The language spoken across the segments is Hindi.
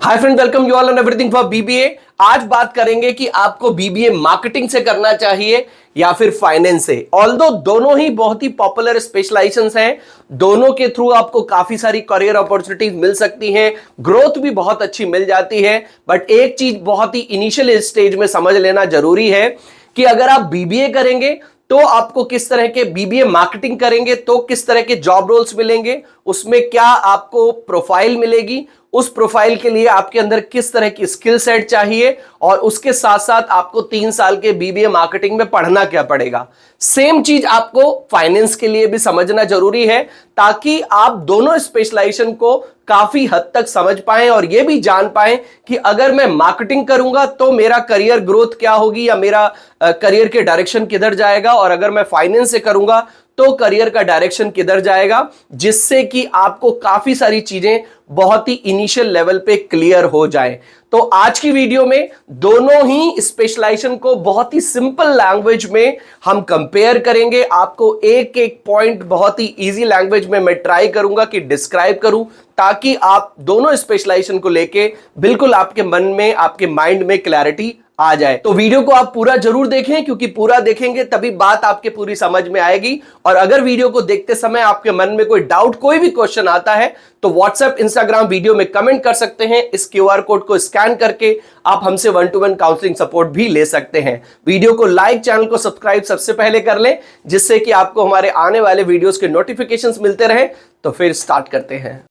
Hi friend, welcome you all on everything for BBA. आज बात करेंगे कि आपको बीबीए मार्केटिंग से करना चाहिए या फिर फाइनेंस से। ऑल्दो दोनों ही बहुत ही पॉपुलर स्पेशलाइजेशंस हैं, दोनों के थ्रू आपको काफी सारी करियर अपॉर्चुनिटीज मिल सकती हैं, ग्रोथ भी बहुत अच्छी मिल जाती है। बट एक चीज बहुत ही इनिशियल स्टेज में समझ लेना जरूरी है कि अगर आप बीबीए करेंगे तो आपको किस तरह के, बीबीए मार्केटिंग करेंगे तो किस तरह के जॉब रोल्स मिलेंगे, उसमें क्या आपको प्रोफाइल मिलेगी, उस प्रोफाइल के लिए आपके अंदर किस तरह की स्किल सेट चाहिए, और उसके साथ साथ आपको 3 साल के बीबीए मार्केटिंग में पढ़ना क्या पड़ेगा। सेम चीज आपको फाइनेंस के लिए भी समझना जरूरी है, ताकि आप दोनों स्पेशलाइजेशन को काफी हद तक समझ पाएं और यह भी जान पाएं कि अगर मैं मार्केटिंग करूंगा तो मेरा करियर ग्रोथ क्या होगी या मेरा करियर के डायरेक्शन किधर जाएगा, और अगर मैं फाइनेंस से करूंगा तो करियर का डायरेक्शन किधर जाएगा, जिससे कि आपको काफी सारी चीजें बहुत ही इनिशियल लेवल पे क्लियर हो जाए। तो आज की वीडियो में दोनों ही स्पेशलाइजेशन को बहुत ही सिंपल लैंग्वेज में हम कंपेयर करेंगे। आपको एक एक पॉइंट बहुत ही इजी लैंग्वेज में मैं ट्राई करूंगा कि डिस्क्राइब करूं, ताकि आप दोनों स्पेशलाइजेशन को लेके बिल्कुल आपके मन में, आपके माइंड में क्लैरिटी आ जाए। तो वीडियो को आप पूरा जरूर देखें, क्योंकि पूरा देखेंगे तभी बात आपके पूरी समझ में आएगी। और अगर वीडियो को देखते समय आपके मन में कोई डाउट, कोई भी क्वेश्चन आता है तो व्हाट्सएप, इंस्टाग्राम वीडियो में कमेंट कर सकते हैं। इस क्यूआर कोड को स्कैन करके आप हमसे 1-to-1 काउंसलिंग सपोर्ट भी ले सकते हैं। वीडियो को लाइक, चैनल को सब्सक्राइब सबसे पहले कर लें, जिससे कि आपको हमारे आने वाले वीडियोस के नोटिफिकेशंस मिलते रहे। तो फिर स्टार्ट करते हैं।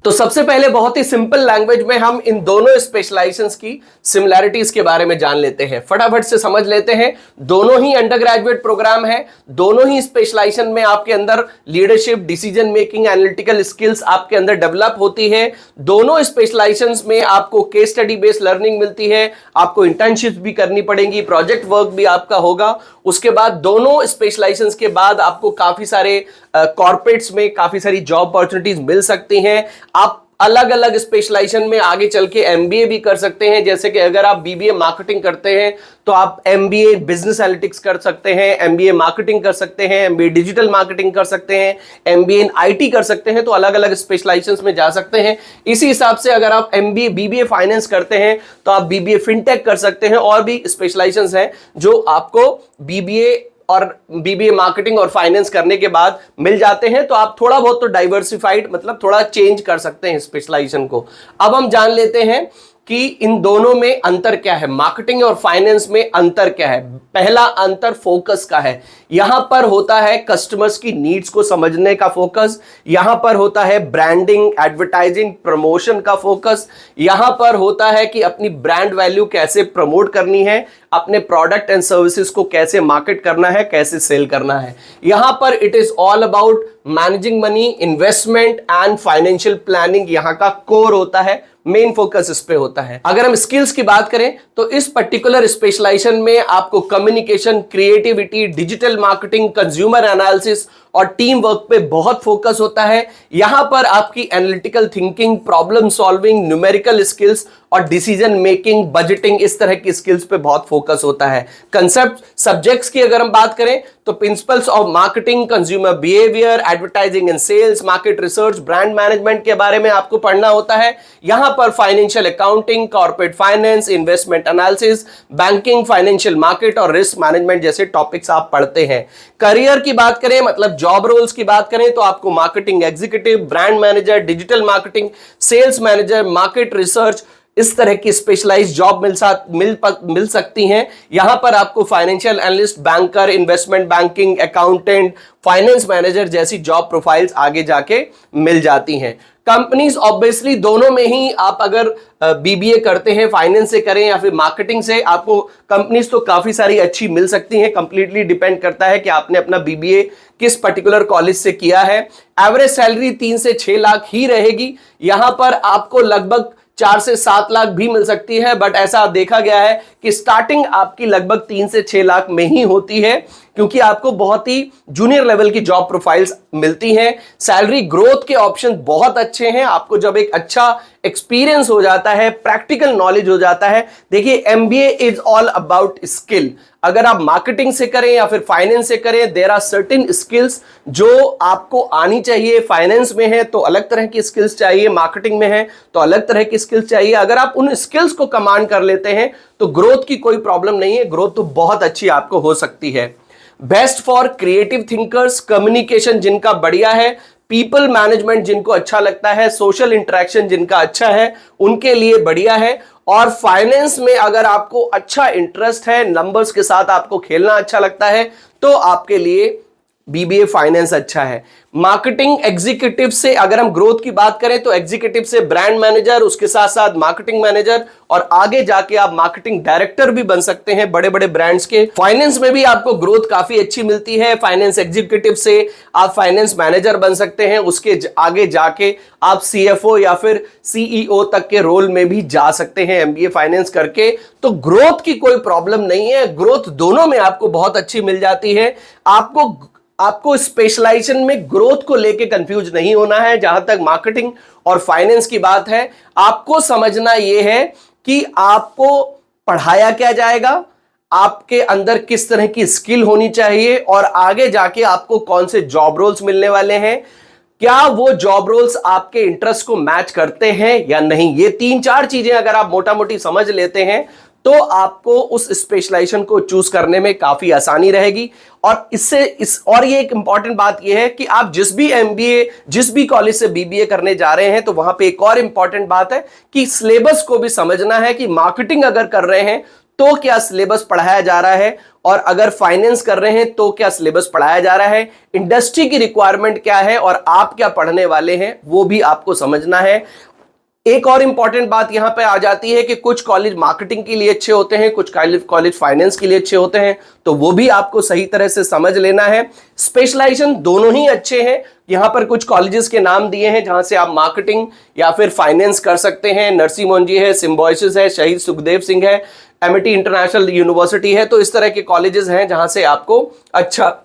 तो सबसे पहले बहुत ही सिंपल लैंग्वेज में हम इन दोनों स्पेशलाइजेशंस की सिमिलैरिटीज के बारे में जान लेते हैं, फटाफट से समझ लेते हैं। दोनों ही अंडर ग्रेजुएट प्रोग्राम है, दोनों ही स्पेशलाइजेशन में आपके अंदर leadership, decision making, analytical skills आपके अंदर डेवलप होती है। दोनों स्पेशलाइजेशंस में आपको केस स्टडी बेस्ड लर्निंग मिलती है, आपको इंटर्नशिप भी करनी पड़ेगी, प्रोजेक्ट वर्क भी आपका होगा। उसके बाद दोनों स्पेशलाइजेशंस के बाद आपको काफी सारे कॉर्पोरेट्स में काफी सारी जॉब अपॉर्चुनिटीज मिल सकती हैं। आप अलग अलग स्पेशलाइजेशन में आगे चल के एमबीए भी कर सकते हैं। जैसे कि अगर आप बीबीए मार्केटिंग करते हैं तो आप एमबीए बिजनेस एनालिटिक्स कर सकते हैं, एमबीए मार्केटिंग कर सकते हैं, एमबीए डिजिटल मार्केटिंग कर सकते हैं, एमबीए इन आईटी कर सकते हैं। तो अलग अलग स्पेशलाइजेशंस में जा सकते हैं। इसी हिसाब से अगर आप एमबीए बीबीए फाइनेंस करते हैं तो आप बीबीए फिनटेक कर सकते हैं। और भी स्पेशलाइजेशंस हैं जो आपको बीबीए और बीबीए मार्केटिंग और फाइनेंस करने के बाद मिल जाते हैं। तो आप थोड़ा बहुत तो डाइवर्सिफाइड, मतलब थोड़ा चेंज कर सकते हैं स्पेशलाइजेशन को। अब हम जान लेते हैं कि इन दोनों में अंतर क्या है, मार्केटिंग और फाइनेंस में अंतर क्या है। पहला अंतर फोकस का है। यहां पर होता है कस्टमर्स की नीड्स को समझने का फोकस, यहां पर होता है ब्रांडिंग, एडवर्टाइजिंग, प्रमोशन का फोकस, यहां पर होता है कि अपनी ब्रांड वैल्यू कैसे प्रमोट करनी है, अपने प्रोडक्ट एंड सर्विसेज को कैसे मार्केट करना है, कैसे सेल करना है। यहां पर it is all about managing money, investment and financial planning यहां का कोर होता है, मेन फोकस इस पे होता है। अगर हम स्किल्स की बात करें तो इस पर्टिकुलर स्पेशलाइजेशन में आपको communication, creativity, digital marketing, consumer analysis और टीम वर्क पे बहुत फोकस होता है। यहां पर आपकी analytical thinking, problem solving, numerical skills और डिसीजन मेकिंग, बजटिंग, इस तरह की स्किल्स पे बहुत फोकस होता है। कंसेप्ट सब्जेक्ट्स की अगर हम बात करें तो principles of marketing, consumer behaviour, advertising and sales, market research, brand management के बारे में आपको पढ़ना होता है। यहां पर financial accounting, corporate finance, investment analysis, banking, financial market और रिस्क मैनेजमेंट जैसे टॉपिक्स आप पढ़ते हैं। करियर की बात करें, मतलब जॉब रोल्स की बात करें, तो आपको marketing executive, brand manager, digital marketing, sales manager, market research, इस तरह की स्पेशलाइज्ड जॉब मिल सकती हैं। यहां पर आपको financial analyst, banker, investment banking, accountant, finance manager जैसी जॉब प्रोफाइल्स आगे जाके मिल जाती हैं। कंपनीज ऑब्वियसली दोनों में ही, आप अगर बीबीए करते हैं, फाइनेंस से करें या फिर मार्केटिंग से, आपको कंपनीज तो काफी सारी अच्छी मिल सकती हैं। कंप्लीटली डिपेंड करता है कि आपने अपना बीबीए किस पर्टिकुलर कॉलेज से किया है। एवरेज सैलरी 3 से 6 लाख ही रहेगी। यहां पर आपको लगभग 4 से 7 लाख भी मिल सकती है, बट ऐसा देखा गया है कि स्टार्टिंग आपकी लगभग 3 से 6 लाख में ही होती है, क्योंकि आपको बहुत ही जूनियर लेवल की जॉब प्रोफाइल्स मिलती हैं। सैलरी ग्रोथ के ऑप्शन बहुत अच्छे हैं। आपको जब एक अच्छा एक्सपीरियंस हो जाता है, प्रैक्टिकल नॉलेज हो जाता है, देखिए MBA is all about skill. अगर आप मार्केटिंग से करें या फिर फाइनेंस से करें, देयर आर सर्टेन स्किल्स जो आपको आनी चाहिए। फाइनेंस में है तो अलग तरह की स्किल्स चाहिए, मार्केटिंग में है तो अलग तरह की स्किल्स चाहिए। अगर आप उन स्किल्स को कमांड कर लेते हैं तो ग्रोथ की कोई प्रॉब्लम नहीं है, ग्रोथ तो बहुत अच्छी आपको हो सकती है। Best for creative thinkers, communication जिनका बढ़िया है, पीपल मैनेजमेंट जिनको अच्छा लगता है, सोशल इंटरेक्शन जिनका अच्छा है, उनके लिए बढ़िया है। और फाइनेंस में अगर आपको अच्छा इंटरेस्ट है, नंबर्स के साथ आपको खेलना अच्छा लगता है, तो आपके लिए बीबीए फाइनेंस अच्छा है। मार्केटिंग एग्जीक्यूटिव से अगर हम ग्रोथ की बात करें तो एग्जीक्यूटिव से ब्रांड मैनेजर, उसके साथ साथ मार्केटिंग मैनेजर, और आगे जाके आप मार्केटिंग डायरेक्टर भी बन सकते हैं बड़े बड़े ब्रांड्स के। फाइनेंस में भी आपको ग्रोथ काफी अच्छी मिलती है। फाइनेंस एग्जीक्यूटिव से आप फाइनेंस मैनेजर बन सकते हैं, उसके आगे जाके आप सीएफओ या फिर सीईओ तक के रोल में भी जा सकते हैं एमबीए फाइनेंस करके। तो ग्रोथ की कोई प्रॉब्लम नहीं है, ग्रोथ दोनों में आपको बहुत अच्छी मिल जाती है। आपको स्पेशलाइजेशन में ग्रोथ को लेके कंफ्यूज नहीं होना है। जहां तक मार्केटिंग और फाइनेंस की बात है, आपको समझना यह है कि आपको पढ़ाया क्या जाएगा, आपके अंदर किस तरह की स्किल होनी चाहिए, और आगे जाके आपको कौन से जॉब रोल्स मिलने वाले हैं, क्या वो जॉब रोल्स आपके इंटरेस्ट को मैच करते हैं या नहीं। ये 3-4 चीजें अगर आप मोटा मोटी समझ लेते हैं तो आपको उस स्पेशलाइजेशन को चूज करने में काफी आसानी रहेगी। और और ये एक इंपॉर्टेंट बात ये है कि आप जिस भी एमबीए, जिस भी कॉलेज से बीबीए करने जा रहे हैं, तो वहां पे एक और इंपॉर्टेंट बात है कि सिलेबस को भी समझना है कि मार्केटिंग अगर कर रहे हैं तो क्या सिलेबस पढ़ाया जा रहा है, और अगर फाइनेंस कर रहे हैं तो क्या सिलेबस पढ़ाया जा रहा है, इंडस्ट्री की रिक्वायरमेंट क्या है और आप क्या पढ़ने वाले हैं, वो भी आपको समझना है। एक और इंपॉर्टेंट बात यहां पे आ जाती है कि कुछ कॉलेज मार्केटिंग के लिए अच्छे होते हैं, कुछ कॉलेज फाइनेंस के लिए अच्छे होते हैं, तो वो भी आपको सही तरह से समझ लेना है। स्पेशलाइजेशन दोनों ही अच्छे हैं। यहां पर कुछ कॉलेजेस के नाम दिए हैं जहां से आप मार्केटिंग या फिर फाइनेंस कर सकते हैं। नरसी मोहनजी है, सिम्बोयसिस है, शहीद सुखदेव सिंह है, एमिटी इंटरनेशनल यूनिवर्सिटी है। तो इस तरह के कॉलेजेस हैं जहां से आपको अच्छा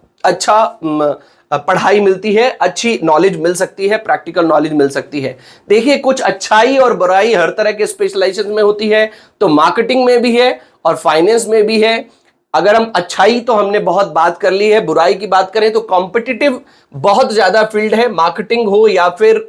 पढ़ाई मिलती है, अच्छी नॉलेज मिल सकती है, प्रैक्टिकल नॉलेज मिल सकती है। देखिए, कुछ अच्छाई और बुराई हर तरह के स्पेशलाइजेशन में होती है, तो मार्केटिंग में भी है और फाइनेंस में भी है। अगर हम अच्छाई तो हमने बहुत बात कर ली है, बुराई की बात करें तो कॉम्पिटिटिव बहुत ज्यादा फील्ड है। मार्केटिंग हो या फिर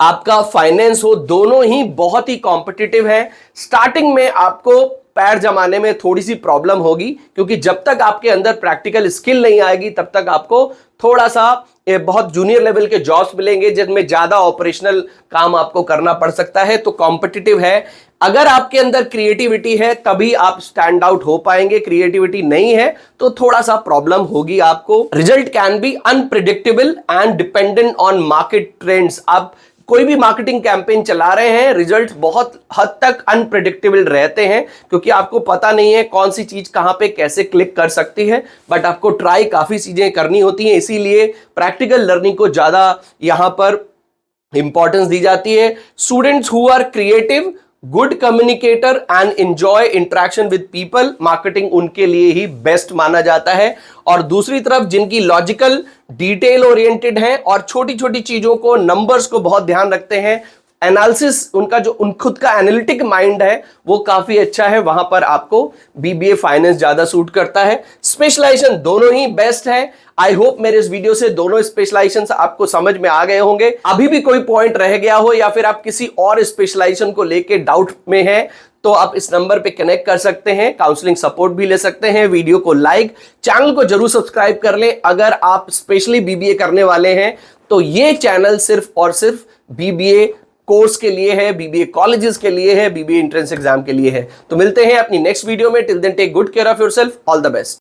आपका फाइनेंस हो, दोनों ही बहुत ही कॉम्पिटिटिव है। स्टार्टिंग में आपको पैर जमाने में थोड़ी सी प्रॉब्लम होगी, क्योंकि जब तक आपके अंदर प्रैक्टिकल स्किल नहीं आएगी तब तक आपको थोड़ा सा बहुत जूनियर लेवल के जॉब्स मिलेंगे जिनमें ज्यादा ऑपरेशनल काम आपको करना पड़ सकता है। तो कॉम्पिटिटिव है। अगर आपके अंदर क्रिएटिविटी है तभी आप स्टैंड आउट हो पाएंगे, क्रिएटिविटी नहीं है तो थोड़ा सा प्रॉब्लम होगी आपको। Result can be unpredictable and dependent on market trends. आप कोई भी मार्केटिंग कैंपेन चला रहे हैं, रिजल्ट बहुत हद तक अनप्रेडिक्टेबल रहते हैं, क्योंकि आपको पता नहीं है कौन सी चीज कहां पे कैसे क्लिक कर सकती है। बट आपको ट्राई काफी चीजें करनी होती हैं, इसीलिए प्रैक्टिकल लर्निंग को ज्यादा यहां पर इंपॉर्टेंस दी जाती है। Students who are creative, good communicator and enjoy interaction with people, marketing उनके लिए ही बेस्ट माना जाता है। और दूसरी तरफ जिनकी लॉजिकल, डिटेल ओरिएंटेड है और छोटी छोटी चीजों को, नंबर्स को बहुत ध्यान रखते हैं, एनालिसिस, उनका जो खुद का एनालिटिक माइंड है वो काफी अच्छा है, वहां पर आपको बीबीए फाइनेंस ज्यादा सूट करता है। स्पेशलाइजेशन दोनों ही बेस्ट है। आई होप मेरे इस वीडियो से दोनों स्पेशलाइजेशन आपको समझ में आ गए होंगे। अभी भी कोई पॉइंट रह गया हो या फिर आप किसी और स्पेशलाइजेशन को लेके डाउट में हैं, तो आप इस नंबर पे कनेक्ट कर सकते हैं, काउंसलिंग सपोर्ट भी ले सकते हैं। वीडियो को लाइक, चैनल को जरूर सब्सक्राइब कर लें। अगर आप स्पेशली बीबीए करने वाले हैं तो ये चैनल सिर्फ और सिर्फ बीबीए कोर्स के लिए है, बीबीए कॉलेजेस के लिए है, बीबीए एंट्रेंस एग्जाम के लिए है। तो मिलते हैं अपनी नेक्स्ट वीडियो में। Till then take good care of yourself. All the best.